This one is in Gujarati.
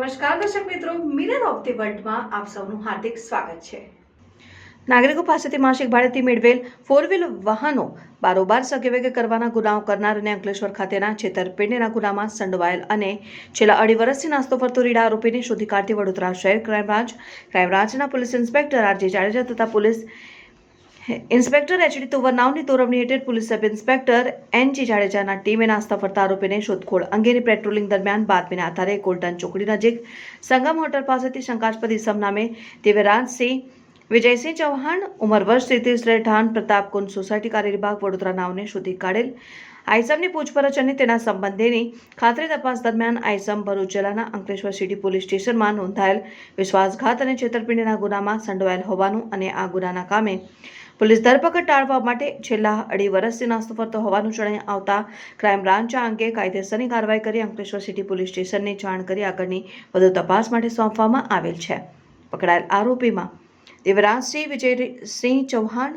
નમસ્કાર દર્શક મિત્રો, મિરર ઓફ ધી વર્લ્ડમાં આપ સૌનું હાર્દિક સ્વાગત છે। નાગરિકો પાસેથી માસિક ભાડેથી મેળવેલ 4 વ્હીલ વાહનો બારોબાર સગેવેગે કરવાના ગુનાઓ કરનાર અને અંકલેશ્વર ખાતેના છેતરપિંડીના ગુનામાં સંડોવાયેલ અને છેલ્લા 2.5 વર્ષથી નાસ્તો ફરતો રીડા આરોપીને શોધી કાઢતી વડોદરા શહેર ક્રાઇમ બ્રાન્ચના પોલીસ ઇન્સ્પેક્ટર આર.જે. જાડેજા તથા પોલીસ ઇન્સ્પેક્ટર એચ.ડી. તોવરનાવની તોરવણી હેઠળ પોલીસ સબ ઇન્સ્પેક્ટર એન.જી. જાડેજાના ટીમે નાસ્તા ફરતા આરોપીને શોધખોળ અંગેની પેટ્રોલિંગ દરમિયાન બાતમીના આધારે ગોલ્ડન ચોકડી નજીક સંગમ હોટલ પાસેથી શંકાસ્પદ ઇસમ નામે દિવ્યરાજસિંહ વિજયસિંહ ચૌહાણ ઉંમર વર્ષ 33 રહેઠાણ પ્રતાપકુંજ સોસાયટી કારેલીબાગ વડોદરા નાવને શોધી કાઢેલ આઈસમની પૂછપરછ અને તેના સંબંધેની ખાતરી તપાસ દરમિયાન આઈસમ ભરૂચ જિલ્લાના અંકલેશ્વર સિટી પોલીસ સ્ટેશનમાં નોંધાયેલ વિશ્વાસઘાત અને છેતરપિંડીના ગુનામાં સંડોવાયેલ હોવાનું અને આ ગુનાના કામે પોલીસ ધરપકડ ટાળવા માટે છેલ્લા 2.5 વર્ષથી નાસ્તો ફરતો હોવાનું જણાઈ આવતા ક્રાઇમ બ્રાન્ચ આ અંગે કાયદેસરની કાર્યવાહી કરી અંકલેશ્વર સિટી પોલીસ સ્ટેશનને જાણ કરી આગળની વધુ તપાસ માટે સોંપવામાં આવેલ છે। પકડાયેલ આરોપીમાં દિવ્યરાજસિંહ વિજયસિંહ ચૌહાણ